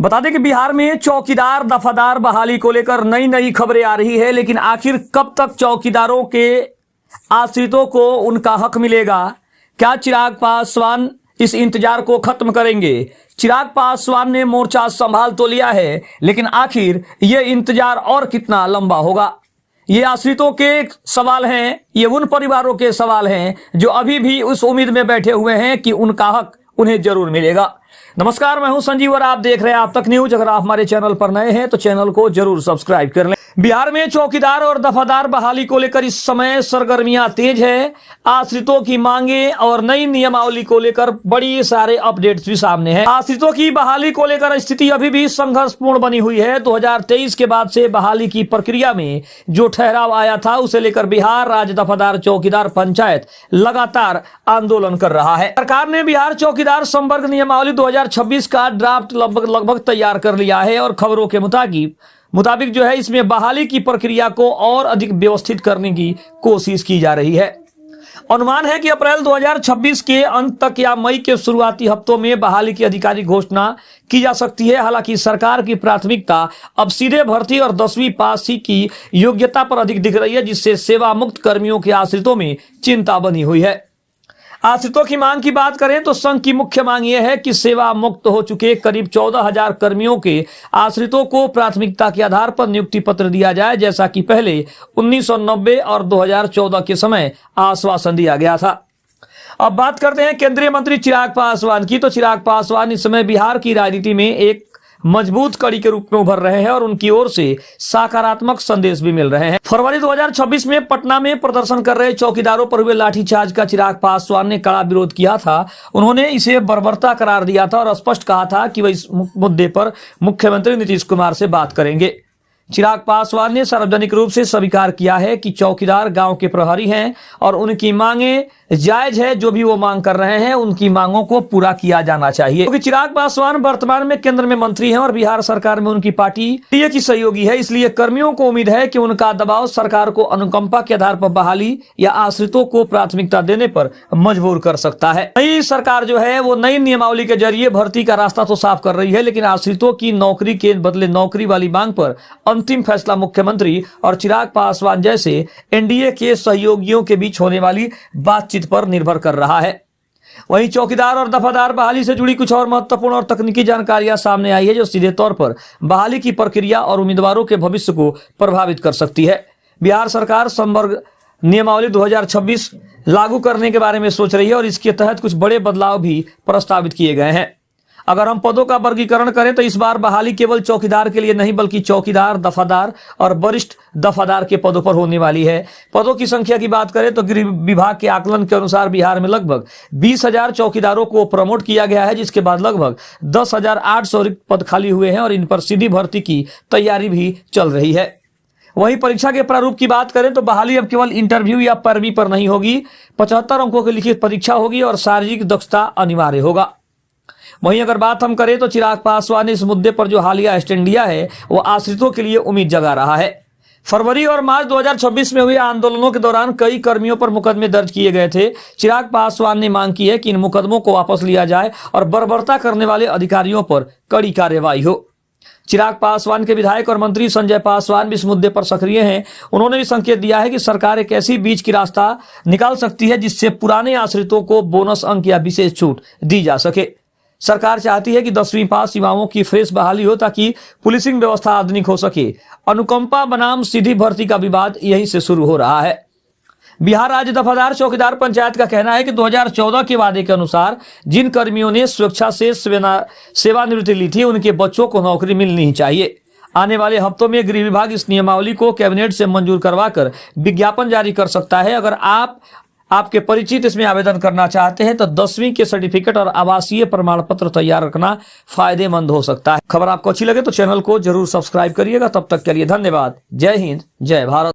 बता दें कि बिहार में चौकीदार दफादार बहाली को लेकर नई नई खबरें आ रही है, लेकिन आखिर कब तक चौकीदारों के आश्रितों को उनका हक मिलेगा? क्या चिराग पासवान इस इंतजार को खत्म करेंगे? चिराग पासवान ने मोर्चा संभाल तो लिया है, लेकिन आखिर यह इंतजार और कितना लंबा होगा? ये आश्रितों के सवाल हैं, ये उन परिवारों के सवाल हैं जो अभी भी उस उम्मीद में बैठे हुए हैं कि उनका हक उन्हें जरूर मिलेगा। नमस्कार, मैं हूं संजीव और आप देख रहे हैं आप तक न्यूज। अगर आप हमारे चैनल पर नए हैं तो चैनल को जरूर सब्सक्राइब कर लें। बिहार में चौकीदार और दफादार बहाली को लेकर इस समय सरगर्मियां तेज है। आश्रितों की मांगे और नई नियमावली को लेकर बड़ी सारे अपडेट्स भी सामने हैं। आश्रितों की बहाली को लेकर स्थिति अभी भी संघर्षपूर्ण बनी हुई है। 2023 के बाद से बहाली की प्रक्रिया में जो ठहराव आया था, उसे लेकर बिहार राज्य दफादार चौकीदार पंचायत लगातार आंदोलन कर रहा है। सरकार ने बिहार चौकीदार संवर्ग नियमावली 2026 का ड्राफ्ट लगभग तैयार कर लिया है और खबरों के मुताबिक जो है इसमें बहाली की प्रक्रिया को और अधिक व्यवस्थित करने की कोशिश की जा रही है। अनुमान है कि अप्रैल 2026 के अंत तक या मई के शुरुआती हफ्तों में बहाली की आधिकारिक घोषणा की जा सकती है। हालांकि सरकार की प्राथमिकता अब सीधे भर्ती और 10वीं पास की योग्यता पर अधिक दिख रही है, जिससे सेवा मुक्त कर्मियों के आश्रितों में चिंता बनी हुई है। आश्रितों की मांग की बात करें तो संघ की मुख्य मांग यह है कि सेवा मुक्त हो चुके करीब 14,000 कर्मियों के आश्रितों को प्राथमिकता के आधार पर नियुक्ति पत्र दिया जाए, जैसा कि पहले 1990 और 2014 के समय आश्वासन दिया गया था। अब बात करते हैं केंद्रीय मंत्री चिराग पासवान की। तो चिराग पासवान इस समय बिहार की राजनीति में एक मजबूत कड़ी के रूप में उभर रहे हैं और उनकी ओर से सकारात्मक संदेश भी मिल रहे हैं। फरवरी 2026 में पटना में प्रदर्शन कर रहे चौकीदारों पर हुए लाठीचार्ज का चिराग पासवान ने कड़ा विरोध किया था। उन्होंने इसे बर्बरता करार दिया था और स्पष्ट कहा था कि वह इस मुद्दे पर मुख्यमंत्री नीतीश कुमार से बात करेंगे। चिराग पासवान ने सार्वजनिक रूप से स्वीकार किया है कि चौकीदार गांव के प्रहरी हैं और उनकी मांगे जायज है। जो भी वो मांग कर रहे हैं उनकी मांगों को पूरा किया जाना चाहिए, क्योंकि चिराग पासवान वर्तमान में केंद्र में मंत्री हैं और बिहार सरकार में उनकी पार्टी एनडीए की सहयोगी है। इसलिए कर्मियों को उम्मीद है कि उनका दबाव सरकार को अनुकंपा के आधार पर बहाली या आश्रितों को प्राथमिकता देने पर मजबूर कर सकता है। नई सरकार जो है वो नई नियमावली के जरिए भर्ती का रास्ता तो साफ कर रही है, लेकिन आश्रितों की नौकरी के बदले नौकरी वाली मांग पर अंतिम फैसला मुख्यमंत्री और चिराग पासवान जैसे एनडीए के सहयोगियों के बीच होने वाली बातचीत पर निर्भर कर रहा है। वहीं चौकीदार और दफादार बहाली से जुड़ी कुछ और महत्वपूर्ण और तकनीकी जानकारियां सामने आई है, जो सीधे तौर पर बहाली की प्रक्रिया और उम्मीदवारों के भविष्य को प्रभावित कर सकती है। बिहार सरकार संवर्ग नियमावली 2026 लागू करने के बारे में सोच रही है और इसके तहत कुछ बड़े बदलाव भी प्रस्तावित किए गए हैं। अगर हम पदों का वर्गीकरण करें तो इस बार बहाली केवल चौकीदार के लिए नहीं, बल्कि चौकीदार, दफादार और वरिष्ठ दफादार के पदों पर होने वाली है। पदों की संख्या की बात करें तो गृह विभाग के आकलन के अनुसार बिहार में लगभग 20,000 चौकीदारों को प्रमोट किया गया है, जिसके बाद लगभग 10,800 रिक्त पद खाली हुए हैं और इन पर सीधी भर्ती की तैयारी भी चल रही है। वहीं परीक्षा के प्रारूप की बात करें तो बहाली अब केवल इंटरव्यू या पैरवी पर नहीं होगी। 75 अंकों की लिखित परीक्षा होगी और शारीरिक दक्षता अनिवार्य होगा। वहीं अगर बात हम करें तो चिराग पासवान ने इस मुद्दे पर जो हालिया स्टैंड लिया है वो आश्रितों के लिए उम्मीद जगा रहा है। फरवरी और मार्च 2026 में हुए आंदोलनों के दौरान कई कर्मियों पर मुकदमे दर्ज किए गए थे। चिराग पासवान ने मांग की है कि इन मुकदमों को वापस लिया जाए और बर्बरता करने वाले अधिकारियों पर कड़ी कार्रवाई हो। चिराग पासवान के विधायक और मंत्री संजय पासवान भी इस मुद्दे पर सक्रिय हैं। उन्होंने भी संकेत दिया है कि सरकार एक ऐसी बीच की रास्ता निकाल सकती है जिससे पुराने आश्रितों को बोनस अंक या विशेष छूट दी जा सके। सरकार चाहती है कि 10वीं पास युवाओं की फ्रेश बहाली हो ताकि पुलिसिंग व्यवस्था आधुनिक हो सके। अनुकंपा बनाम सीधी भर्ती का विवाद यहीं से शुरू हो रहा है। बिहार राज्य दफादार चौकीदार पंचायत का कहना है कि 2014 के वादे के अनुसार जिन कर्मियों ने स्वेच्छा से सेवानिवृत्ति ली थी, उनके बच्चों को नौकरी मिलनी ही चाहिए। आने वाले हफ्तों में गृह विभाग इस नियमावली को कैबिनेट से मंजूर करवाकर विज्ञापन जारी कर सकता है। अगर आपके परिचित इसमें आवेदन करना चाहते हैं तो 10वीं के सर्टिफिकेट और आवासीय प्रमाण पत्र तैयार रखना फायदेमंद हो सकता है। खबर आपको अच्छी लगे तो चैनल को जरूर सब्सक्राइब करिएगा। तब तक के लिए धन्यवाद। जय हिंद, जय भारत।